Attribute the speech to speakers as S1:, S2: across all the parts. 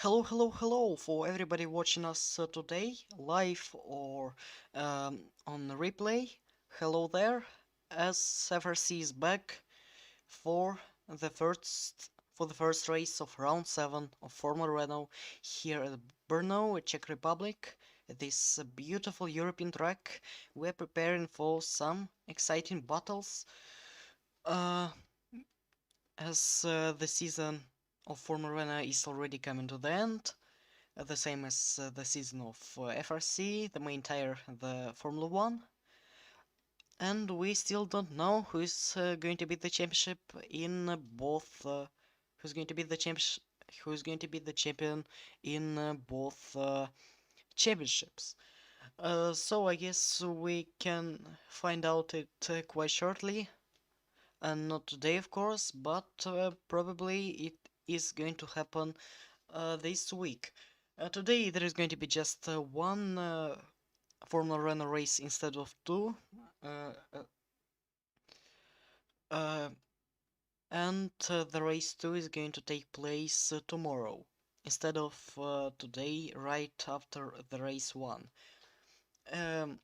S1: Hello for everybody watching us today, live or on replay. Hello there, as RRC is back for the first race of round 7 of Formula Renault here at Brno, Czech Republic. This beautiful European track. We're preparing for some exciting battles. Uh, as the season of Formula Renault is already coming to the end. The same as the season of FRC, the main tire, the Formula 1. And we still don't know who's going to be the championship in both. Who's going to be the champion in both championships. So I guess we can find out it quite shortly, and not today, of course, but probably it is going to happen this week. Today there is going to be just one Formula Renault race instead of two, uh, uh, and the race 2 is going to take place tomorrow instead of today, right after the race 1. Um,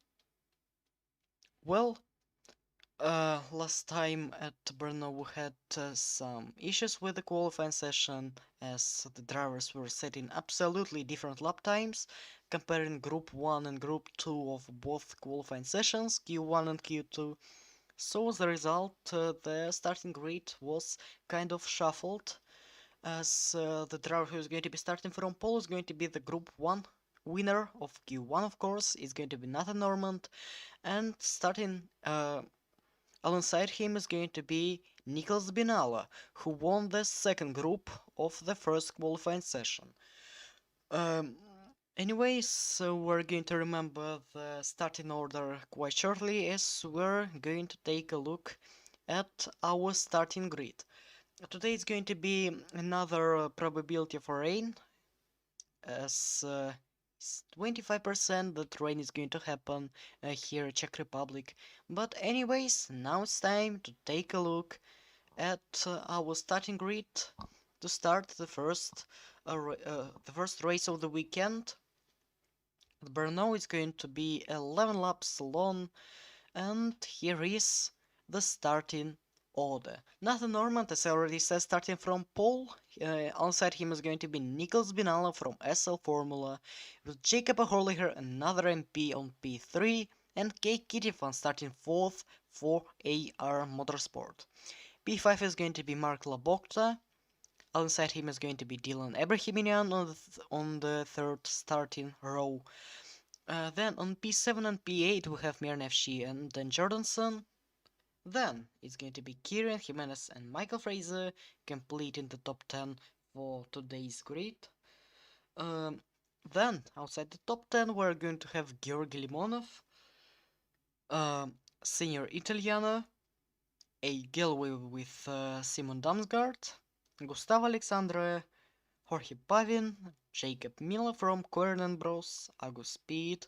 S1: well, last time at Brno we had some issues with the qualifying session, as the drivers were setting absolutely different lap times, comparing Group 1 and Group 2 of both qualifying sessions, Q1 and Q2. So as a result, the starting grid was kind of shuffled, as the driver who is going to be starting from pole is going to be the Group 1 winner of Q1, of course, is going to be Nathan Normand, and starting alongside him is going to be Nicholas Binala, who won the second group of the first qualifying session. Um, Anyways, so we're going to remember the starting order quite shortly, as we're going to take a look at our starting grid. Today is going to be another probability for rain, as it's 25% that rain is going to happen here in Czech Republic. But anyways, now it's time to take a look at our starting grid to start the first race of the weekend. Brno is going to be 11 laps long, and here is the starting order. Nathan Normand, as I already said, starting from pole. Alongside him is going to be Nicholas Binala from SL Formula, with Jacob Horliger, another MP on P3, and Kei Kittifan starting 4th for AR Motorsport. P5 is going to be Mark Labocta. Alongside him is going to be Dylan Abrahamian on the third starting row. Then on P7 and P8 we have Mirna Fshi and Dan Jordanson. Then it's going to be Kieran Jimenez and Michael Fraser completing the top 10 for today's grid. Then outside the top 10 we're going to have Georgi Limonov, Senior Italiano, a Galway with Simon Damsgaard, Gustavo Alexandre, Jorge Pavin, Jacob Miller from Coirnan Bros, Agus Speed,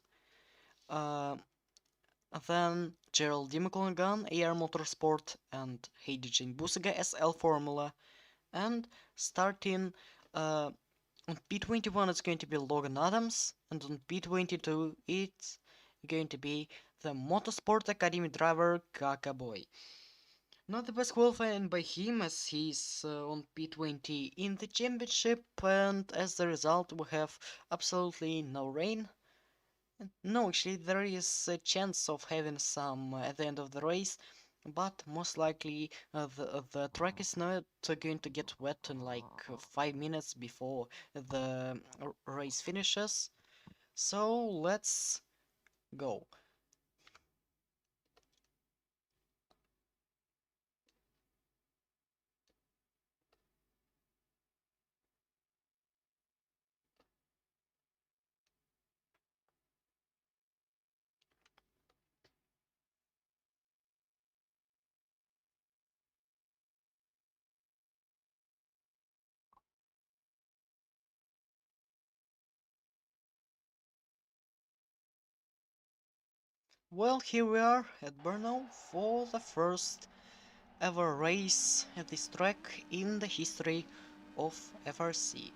S1: then Gerald Dimokolagan, AR Motorsport, and Heidi Jane Busiga, SL Formula. And starting on P21 it's going to be Logan Adams, and on P22 it's going to be the Motorsport Academy driver Kaka Boy. Not the best qualifying by him, as he's on P20 in the championship, and as a result we have absolutely no rain. No, actually there is a chance of having some at the end of the race, but most likely the track is not going to get wet in like 5 minutes before the race finishes. So let's go. Well, here we are at Brno for the first ever race at this track in the history of FRC.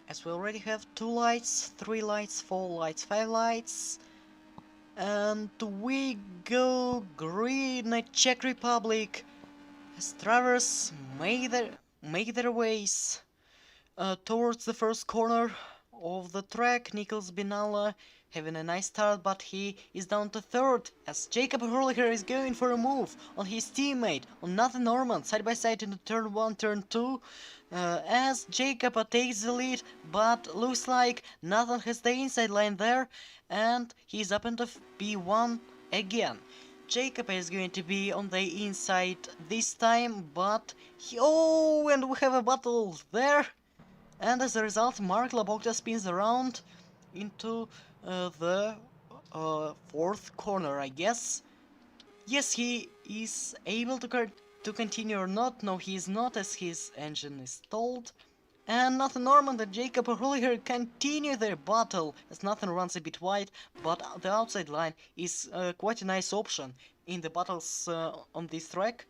S1: as we already have 2 lights, 3 lights, 4 lights, 5 lights. And we go green. Czech Republic as drivers make their ways towards the first corner of the track. Nicholas Binala having a nice start, but he is down to third as Jacob Hurliger is going for a move on his teammate, on Nathan Norman, side by side in the turn 1, turn 2. As Jacob takes the lead, but looks like Nathan has the inside line there, and he's up into P1 again. Jacob is going to be on the inside this time, but oh, and we have a battle there. And as a result, Mark Labocta spins around into the fourth corner, I guess. Yes, he is able to continue or not. No, he is not, as his engine is stalled. And Nathan Norman and Jacob Hurliger continue their battle as Nathan runs a bit wide, but the outside line is quite a nice option in the battles on this track.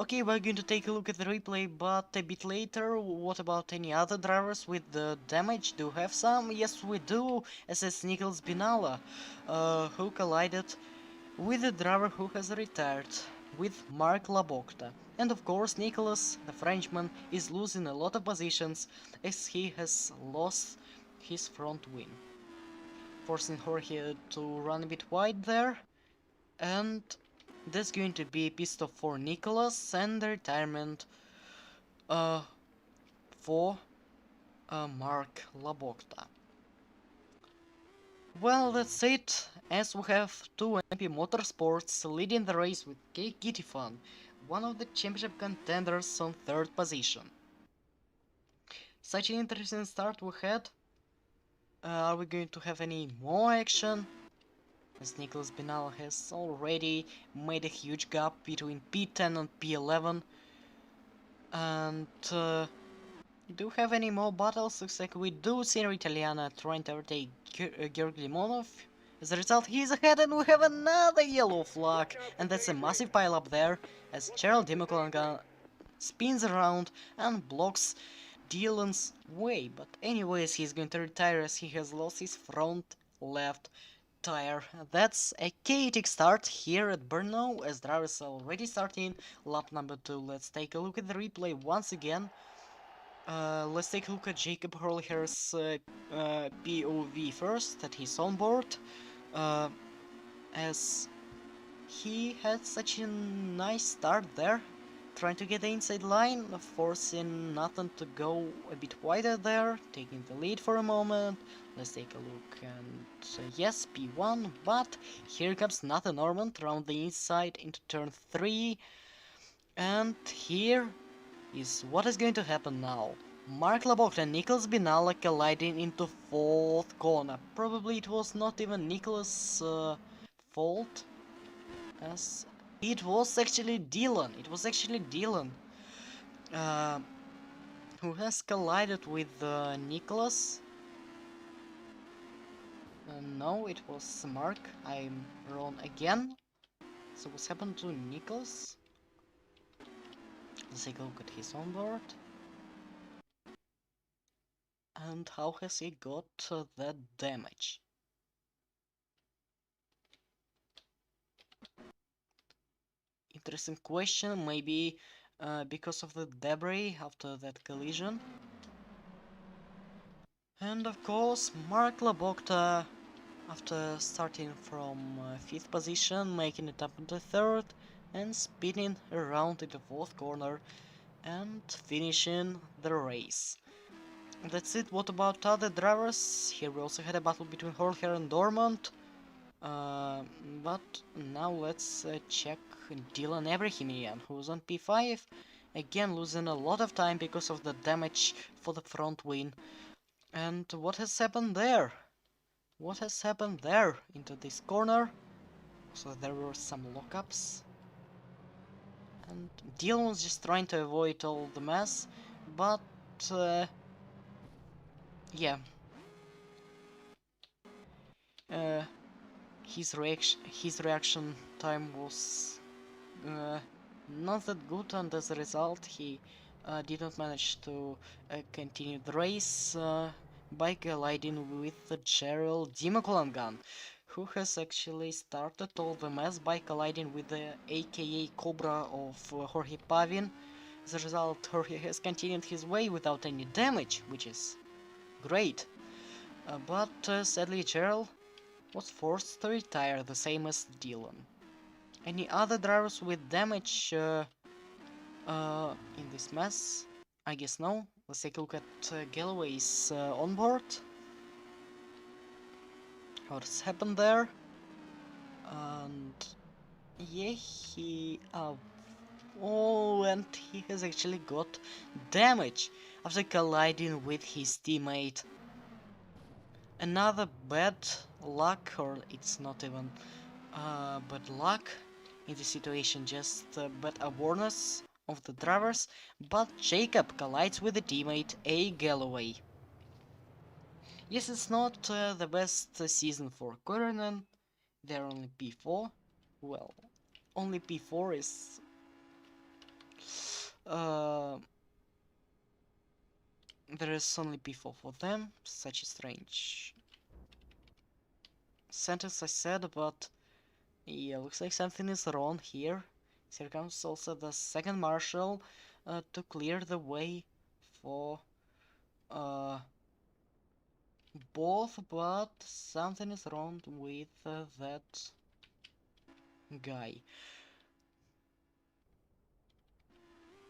S1: Okay, we're going to take a look at the replay, but a bit later. What about any other drivers with the damage? Do we have some? Yes, we do, as it's Nicholas Binala, who collided with the driver who has retired, with Mark Labocta. And of course, Nicholas, the Frenchman, is losing a lot of positions as he has lost his front wing, forcing Jorge to run a bit wide there. And that's going to be a pit stop for Nicholas and the retirement for Mark Labocta. Well, that's it, as we have 2 MP Motorsports leading the race with Kitty Fun, one of the championship contenders, on 3rd position. Such an interesting start we had. Are we going to have any more action? As Nicholas Binal has already made a huge gap between P10 and P11. And do we have any more battles? Looks like we do. Senior Italiana trying to overtake Georg Limonov. As a result, he's ahead and we have another yellow flag. And that's a massive pile up there as Gerald Dimokolanga spins around and blocks Dylan's way. But anyways, he's going to retire as he has lost his front left tire. That's a chaotic start here at Brno as drivers are already starting lap number 2. Let's take a look at the replay once again. Let's take a look at Jacob Hurliger's POV first, that he's on board, as he had such a nice start there, trying to get the inside line, forcing Nathan to go a bit wider there, taking the lead for a moment. Let's take a look, and yes, P1, but here comes Nathan Norman around the inside into turn 3, and here is what is going to happen now. Mark Labocta and Nicholas Binala colliding into 4th corner. Probably it was not even Nicholas' fault, as it was actually Dylan. Who has collided with Nicholas. No, it was Mark. I'm wrong again. So what's happened to Nicholas? Let's take a look at his onboard. And how has he got that damage? Interesting question. Maybe because of the debris after that collision. And of course, Mark Labocta, after starting from 5th position, making it up into 3rd and spinning around in the 4th corner and finishing the race. That's it. What about other drivers? Here we also had a battle between Horler and Dormont. But now let's check Dylan Abrahamian, who's on P5. Again, losing a lot of time because of the damage for the front wing. And what has happened there? What has happened there into this corner? So there were some lockups. And Dylan was just trying to avoid all the mess. But yeah. His reaction time was not that good, and as a result he did not manage to continue the race by colliding with Gerald Dimakulangan, who has actually started all the mess by colliding with the aka Cobra of Jorge Pavin. As a result, Jorge has continued his way without any damage, which is great. But sadly, Gerald was forced to retire, the same as Dylan. Any other drivers with damage in this mess? I guess no. Let's take a look at Galloway's onboard. What's happened there? And yeah, oh, and he has actually got damage after colliding with his teammate. Another bad luck, or it's not even bad luck in this situation, just bad awareness of the drivers, but Jacob collides with a teammate, A. Galloway. Yes, it's not the best season for Kurinan, they're only P4, well, only P4 is there is only P4 for them, such a strange sentence I said, but yeah, looks like something is wrong here. Here comes also the second marshal to clear the way for both, but something is wrong with that guy.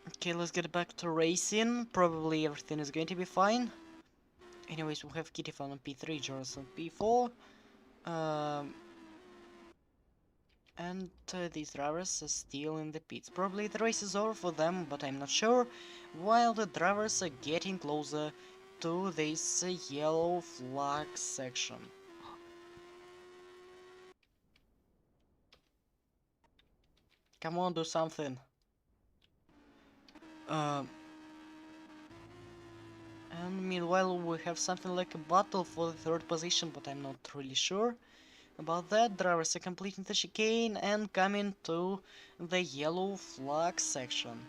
S1: Okay, let's get back to racing. Probably everything is going to be fine. Anyways, we have Kitty on P3, Joris on P4. And these drivers are still in the pits. Probably the race is over for them, but I'm not sure. While the drivers are getting closer to this yellow flag section. Come on, do something. And meanwhile we have something like a battle for the third position, but I'm not really sure about that. Drivers are completing the chicane and coming to the yellow flag section,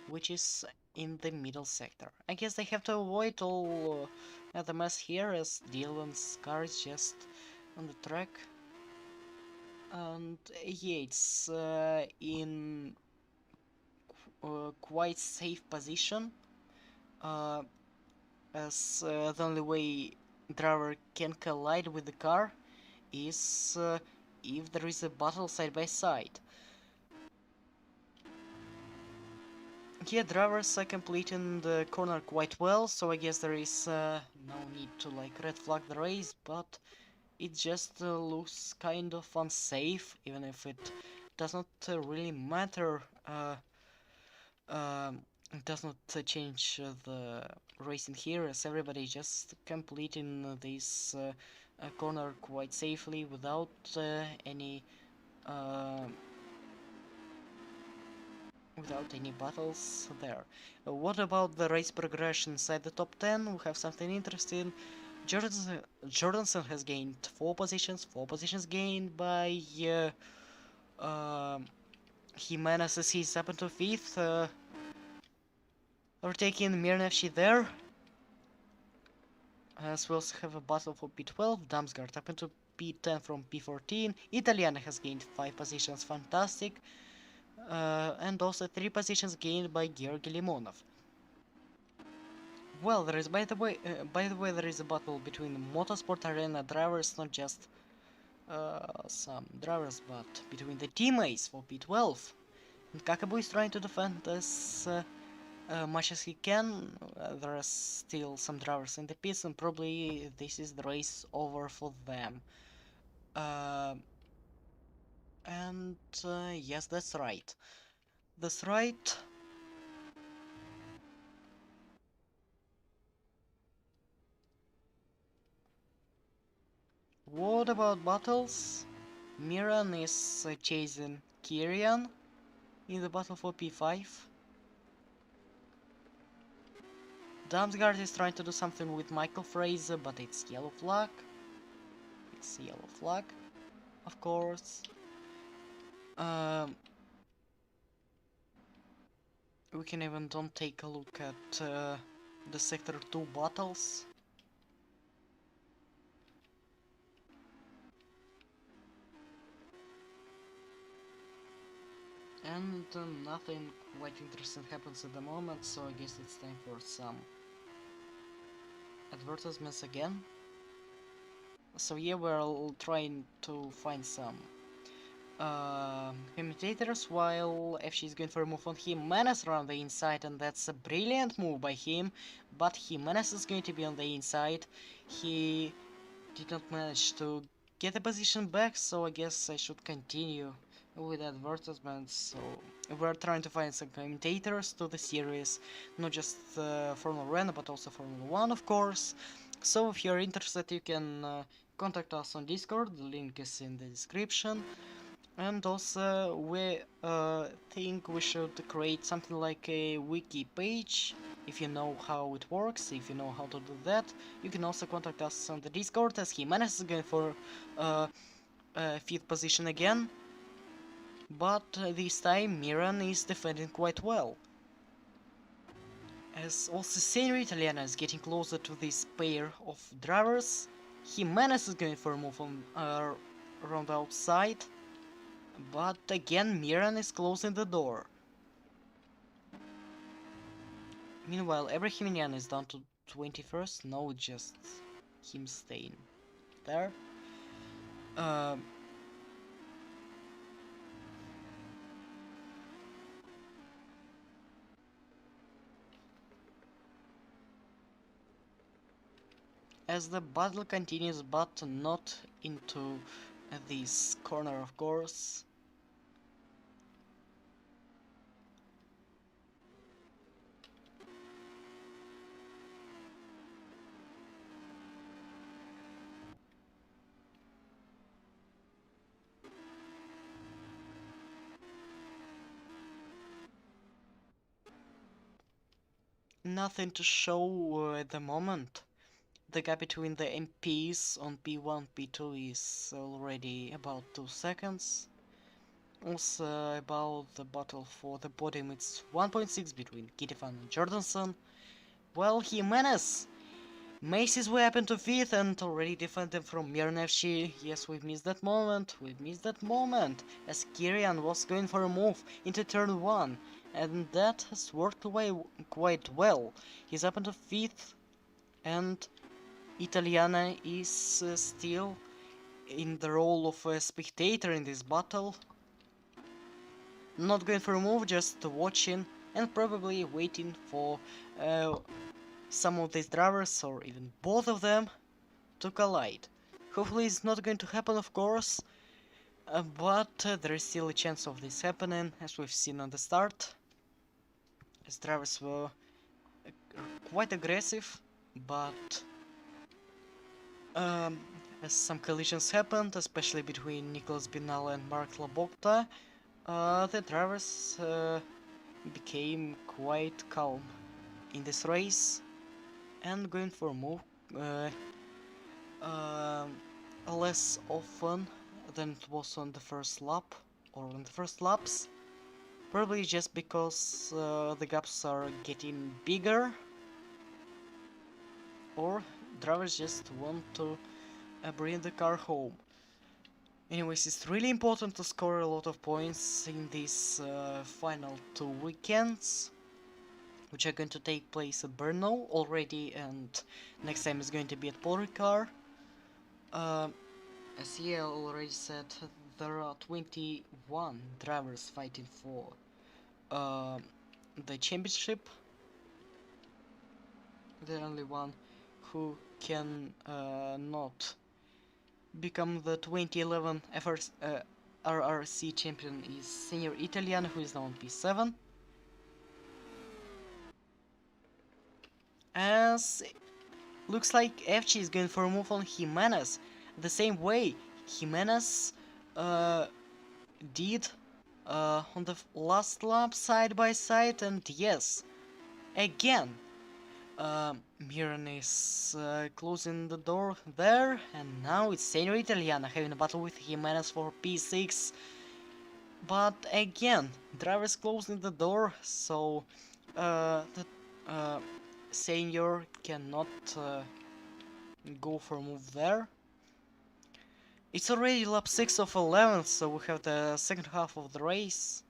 S1: which is in the middle sector. I guess they have to avoid all the mess here, as Dylan's car is just on the track. And yeah, it's in quite safe position, as the only way driver can collide with the car is if there is a battle side by side. Yeah, drivers are completing the corner quite well, so I guess there is no need to like red flag the race, but it just looks kind of unsafe, even if it does not really matter. It does not change the racing here, as everybody just completing this corner quite safely without any battles there. What about the race progression inside the top 10? We have something interesting. Jordanson has gained 4 positions gained by Jimenez, as he's up into 5th, overtaking Mirnevci there. As we also have a battle for P12, Damsgaard up into P10 from P14. Italiana has gained 5 positions, fantastic. And also 3 positions gained by Georgi Limonov. Well, there is, by the way, there is a battle between Motorsport Arena drivers, not just some drivers, but between the teammates for P12. And Kakabu is trying to defend as much as he can. There are still some drivers in the pits, and probably this is the race over for them. And yes, that's right. That's right. What about battles? Miran is chasing Kirian in the battle for P5. Damsgaard is trying to do something with Michael Fraser, but it's yellow flag. It's yellow flag, of course. We can even don't take a look at the Sector 2 battles. And nothing quite interesting happens at the moment, so I guess it's time for some advertisements again. So yeah, we're trying to find some imitators while FG is going for a move on Jimenez around the inside, and that's a brilliant move by him, but Jimenez is going to be on the inside. He did not manage to get the position back, so I guess I should continue with advertisements. So we're trying to find some commentators to the series, not just Formula One, but also Formula 1, of course. So if you're interested, you can contact us on Discord, the link is in the description. And also we think we should create something like a wiki page. If you know how it works, if you know how to do that, you can also contact us on the Discord, as Jimenez is going for uh, 5th position again. But this time Miran is defending quite well. As also Senor Italiana is getting closer to this pair of drivers, Jimenez is going for a move on around the outside. But again, Miran is closing the door. Meanwhile, Abrahamian is down to 21st. No, just him staying there. As the battle continues, but not into this corner, of course. Nothing to show at the moment. The gap between the MPs on P1 P2 is already about 2 seconds. Also about the battle for the podium, it's 1.6 between Kittifan and Jordanson. Well, Jimenez makes his way up into 5th and already defended from Mirnevci. Yes, we've missed that moment, as Kirian was going for a move into turn 1, and that has worked away quite well. He's up into 5th, and Italiana is still in the role of a spectator in this battle. Not going for a move, just watching and probably waiting for some of these drivers, or even both of them, to collide. Hopefully it's not going to happen, of course, but there is still a chance of this happening, as we've seen on the start, as drivers were quite aggressive, but as some collisions happened, especially between Nicolas Binal and Mark Labocta, the drivers became quite calm in this race and going for a move less often than it was on the first lap or on the first laps, probably just because the gaps are getting bigger, or drivers just want to bring the car home. Anyways, it's really important to score a lot of points in these final 2 weekends, which are going to take place at Brno already, and next time is going to be at Paul Ricard. As I already said, there are 21 drivers fighting for the championship. The only one who can not become the 2011 RRC champion is Senior Italian, who is now on P7. As looks like FG is going for a move on Jimenez, the same way Jimenez did on the last lap, side by side, and yes, again, Miran is closing the door there, and now it's Senor Italiana having a battle with Jimenez for P6. But again, drivers closing the door, so The senior cannot go for a move there. It's already lap 6 of 11, so we have the second half of the race.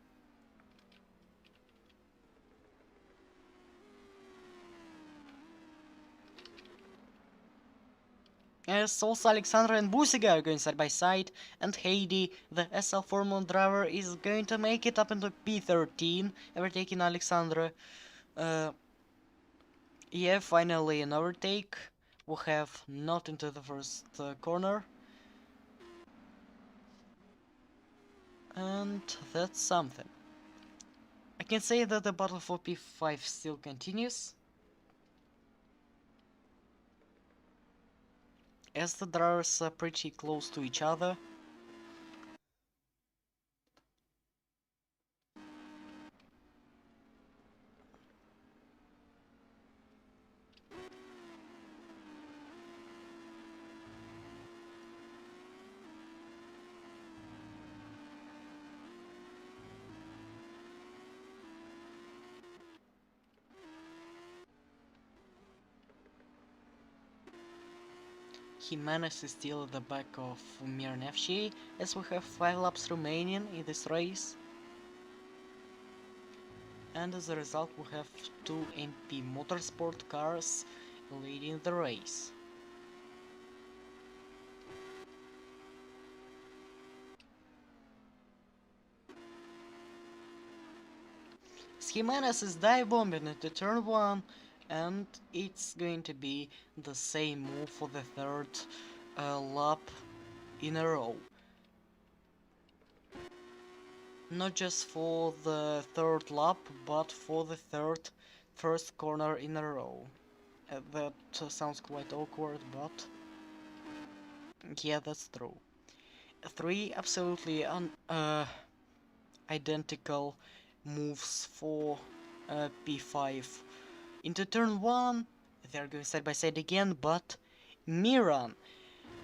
S1: As also Alexandra and Busiga are going side by side, and Heidi, the SL Formula driver, is going to make it up into P13, overtaking Alexandra. Yeah, finally an overtake. We have not into the first corner. And that's something. I can say that the battle for P5 still continues, as the drivers are pretty close to each other. Jimenez is still at the back of Mirnevci, as we have 5 laps remaining in this race. And as a result we have 2 MP Motorsport cars leading the race. Jimenez is dive bombing into turn 1, and it's going to be the same move for the third lap in a row. Not just for the third lap, but for the first corner in a row. That sounds quite awkward, but yeah, that's true. 3 absolutely identical moves for P5. Into turn 1, they're going side by side again, but Miran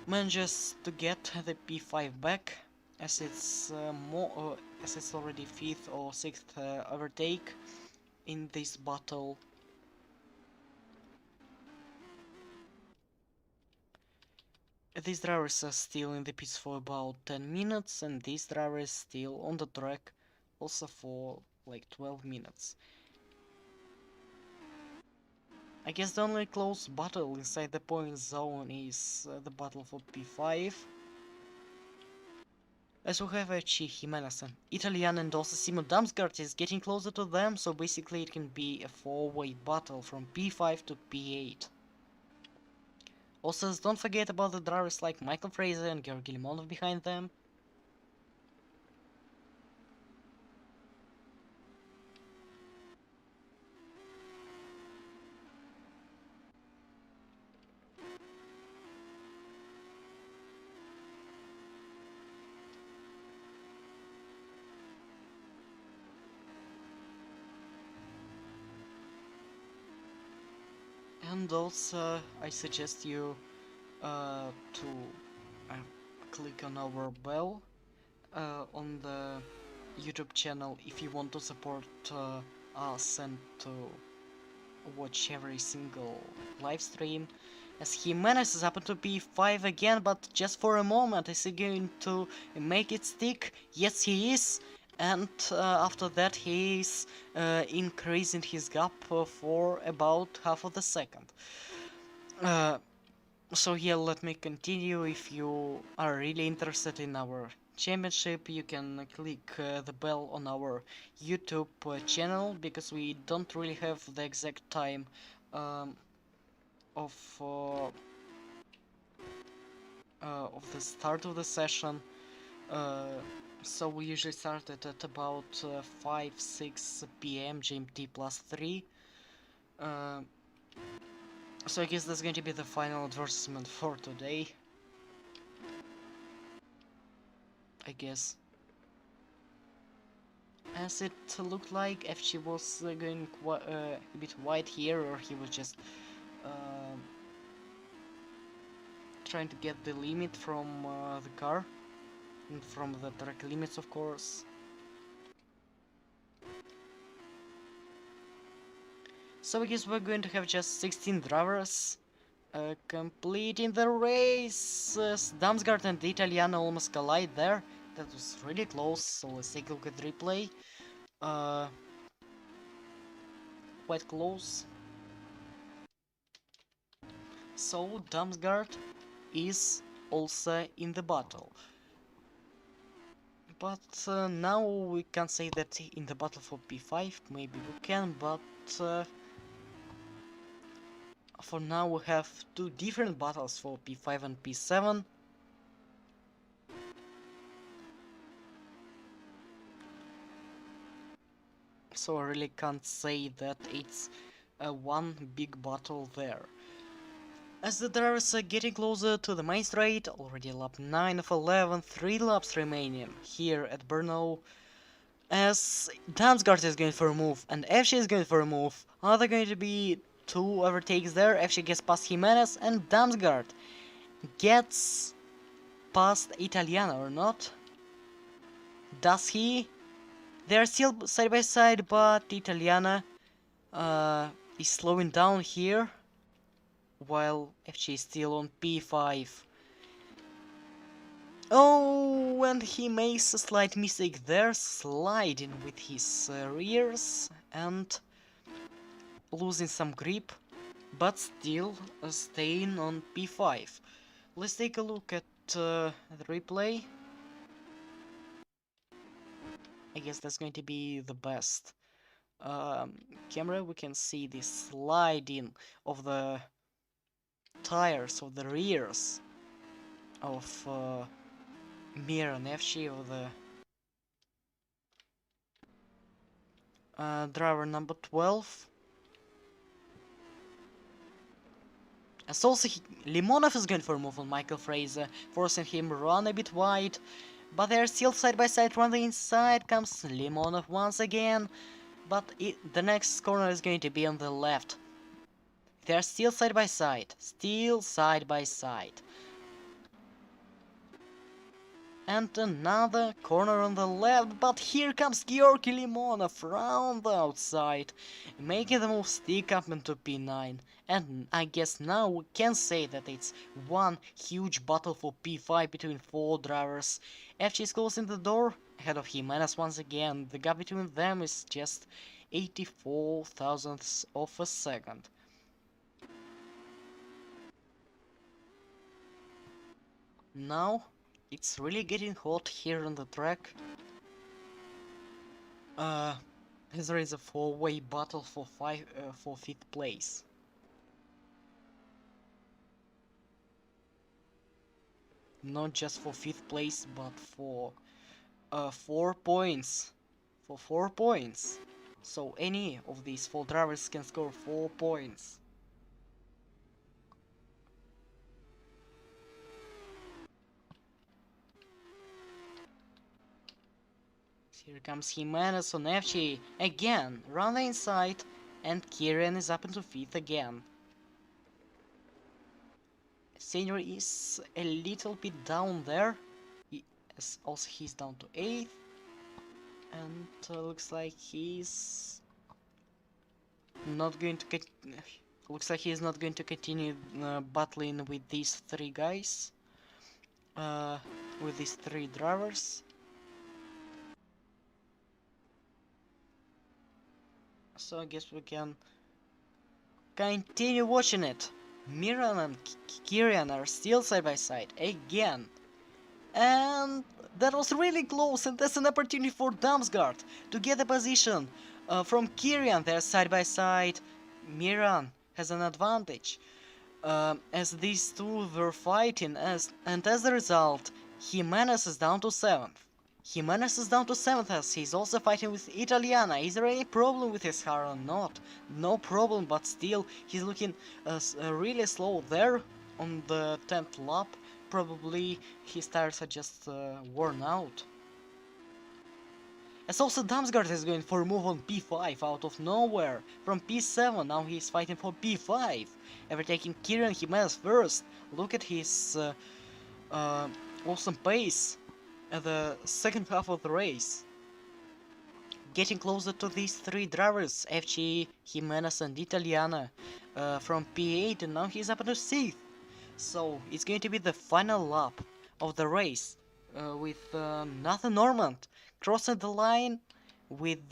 S1: manages to get the P5 back, as it's already 5th or 6th overtake in this battle. These drivers are still in the pits for about 10 minutes, and this driver is still on the track also for like 12 minutes. I guess the only close battle inside the point zone is the battle for P5. As we have Jimenez, Italian, and also Simon Damsgaard is getting closer to them, so basically it can be a 4-way battle from P5 to P8. Also, don't forget about the drivers like Michael Fraser and Georgi Limonov behind them. And also, I suggest you to click on our bell on the YouTube channel if you want to support us and to watch every single live stream. As Jimenez is up to P5 again, but just for a moment. Is he going to make it stick? Yes, he is. And after that he is increasing his gap for about half of the second. So yeah, let me continue. If you are really interested in our championship, you can click the bell on our YouTube channel, because we don't really have the exact time of the start of the session. So we usually start it at about 5-6 p.m. GMT plus 3. So I guess that's going to be the final advertisement for today. I guess. As it looked like FG was going a bit wide here, or he was just trying to get the limit from the car, and from the track limits, of course. So I guess we're going to have just 16 drivers completing the race. Damsgaard and the Italiano almost collide there. That was really close, so let's take a look at the replay. Quite close. So Damsgaard is also in the battle. But now we can't say that in the battle for P5, maybe we can, but for now we have two different battles for P5 and P7. So I really can't say that it's one big battle there. As the drivers are getting closer to the main straight, already lap 9 of 11, 3 laps remaining here at Brno. As Damsgaard is going for a move and FC is going for a move, are there going to be two overtakes there? FC gets past Jimenez and Damsgaard gets past Italiano or not? Does he? They are still side by side, but Italiana is slowing down here while FC is still on P5. Oh, and he makes a slight mistake there, sliding with his rears and losing some grip, but still staying on P5. Let's take a look at the replay. I guess that's going to be the best camera. We can see the sliding of the tires of the rears of Mir and FC, of the driver number 12. As also Limonov is going for a move on Michael Fraser, forcing him run a bit wide, but they're still side by side. From the inside comes Limonov once again, but the next corner is going to be on the left. They're still side by side, and another corner on the left, but here comes Georgy Limonov round the outside, making the move stick up into P9. And I guess now we can say that it's one huge battle for P5 between four drivers. FG is closing the door ahead of Jimenez once again. The gap between them is just 84 thousandths of a second. Now it's really getting hot here on the track. There is a four-way battle for fifth place. Not just for fifth place, but for 4 points. For 4 points. So any of these four drivers can score 4 points. Here comes Jimenez on FG again, run the inside, and Kieran is up into 5th again. Senior is a little bit down there, he's down to 8th, and looks like he's not going to continue battling with these three guys, with these three drivers. So I guess we can continue watching it. Miran and Kirian are still side by side again. And that was really close, and that's an opportunity for Damsgaard to get a position. From Kirian, they're side by side. Miran has an advantage. As these two were fighting, and as a result, Jimenez is down to 7th. As he's also fighting with Italiana. Is there any problem with his car or not? No problem, but still, he's looking really slow there on the 10th lap. Probably his tires are just worn out. As also Damsgaard is going for a move on P5 out of nowhere. From P7, now he's fighting for P5. Overtaking Kieran Jimenez first. Look at his awesome pace at the second half of the race. getting closer to these three drivers, FG, Jimenez and Italiana, from P8, and now he's up to 6th. So it's going to be the final lap of the race, with Nathan Normand crossing the line with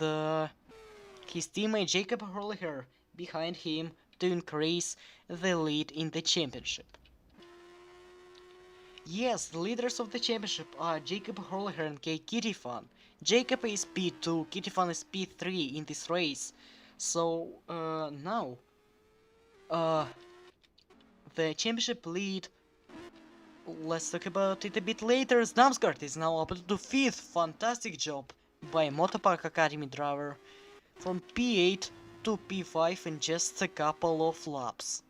S1: his teammate Jacob Horliger behind him to increase the lead in the championship. Yes, the leaders of the championship are Jacob Horliger and Kei Kittifan. Jacob is P2, Kittifan is P3 in this race. So now the championship lead, let's talk about it a bit later. Damsgaard is now up to 5th. Fantastic job by Motopark Academy driver from P8 to P5 in just a couple of laps.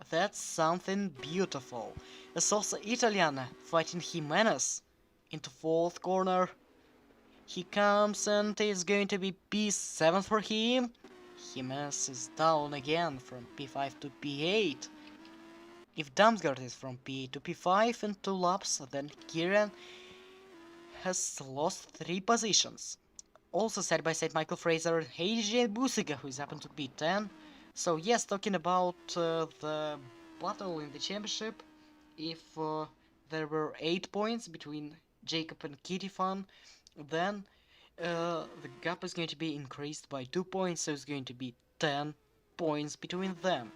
S1: That's something beautiful. It's also Italiana fighting Jimenez into 4th corner. He comes and it's going to be P7 for him. Jimenez is down again from P5 to P8. If Damsgaard is from P8 to P5 in 2 laps, then Kieran has lost 3 positions. Also side by side Michael Fraser and AJ Busiga, who is up to P10. So yes, talking about the battle in the championship, if there were 8 points between Jacob and Kittifan, then the gap is going to be increased by 2 points, so it's going to be 10 points between them.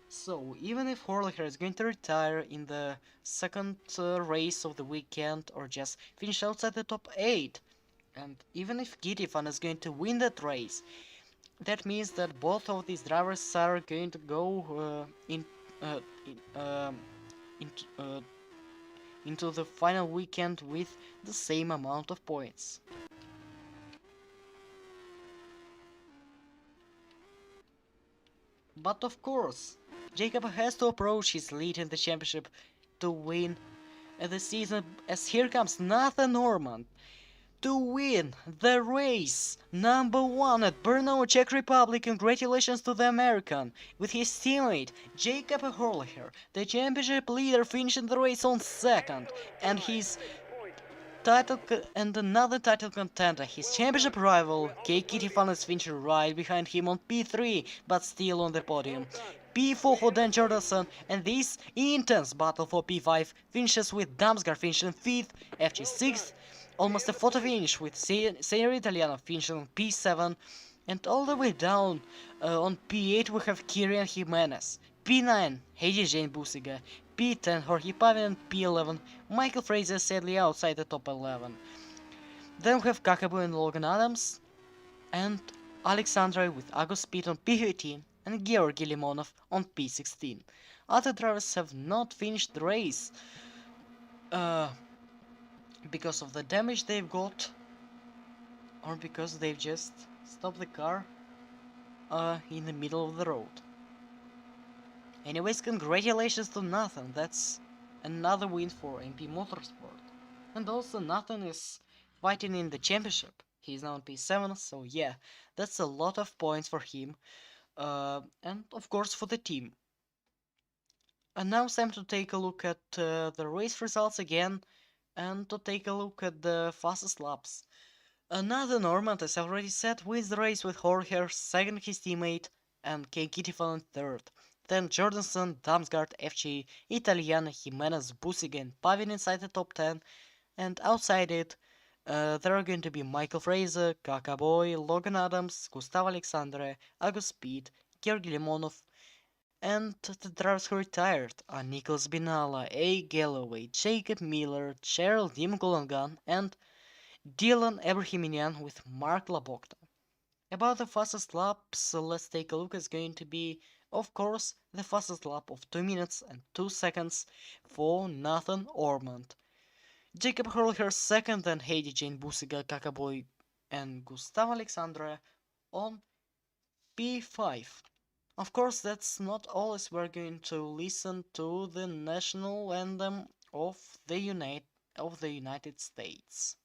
S1: So even if Horliger is going to retire in the second race of the weekend or just finish outside the top 8, and even if Kittifan is going to win that race, that means that both of these drivers are going to go into the final weekend with the same amount of points. But of course, Jacob has to approach his lead in the championship to win the season, as here comes Nathan Normand to win the race number 1 at Brno, Czech Republic. Congratulations to the American, with his teammate Jacob Horliger, the championship leader, finishing the race on 2nd, and his another title contender, his championship rival Kei Kittifan, is finishing right behind him on P3, but still on the podium. P4 for Dan Jordanson, and this intense battle for P5 finishes with Damsgaard finishing 5th, FG 6th, almost a photo finish with Senior Italiano finishing on P7, and all the way down on P8 we have Kirian Jimenez, P9 Heidi Jane Busiga, P10 Jorge Pavin, and P11 Michael Fraser, sadly outside the top 11. Then we have Kakabu and Logan Adams, and Alexandra with Agus Speed on P15 and Georgi Limonov on P16. Other drivers have not finished the race because of the damage they've got, or because they've just stopped the car in the middle of the road. Anyways, congratulations to Nathan, that's another win for MP Motorsport. And also Nathan is fighting in the championship. He's now on P7, so yeah, that's a lot of points for him, and of course for the team. And now it's time to take a look at the race results again, and to take a look at the fastest laps. Another Normand, as I've already said, wins the race with Horliger second, his teammate, and Kei Kittifan third. Then Jordanson, Damsgaard, FG, Italiana, Jimenez, Busiga, and Pavin inside the top 10, and outside it, there are going to be Michael Fraser, Kaka Boy, Logan Adams, Gustav Alexandre, Agus Speed, Georgi Limonov, and the drivers who retired are Nicholas Binala, A. Galloway, Jacob Miller, Gerald Dimgolangan, and Dylan Abrahamian with Mark Labokta. About the fastest laps, let's take a look. It's going to be, of course, the fastest lap of 2 minutes and 2 seconds for Nathan Ormond. Jacob Horliger second, then Heidi Jane Busiga, Kakaboy, and Gustav Alexandre on P5. Of course, that's not all, as we're going to listen to the national anthem of the United States.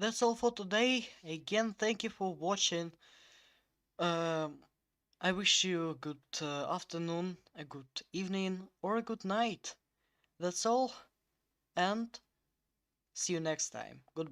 S1: That's all for today. Again, thank you for watching. Um, I wish you a good afternoon, a good evening, or a good night. That's all, and see you next time. Goodbye.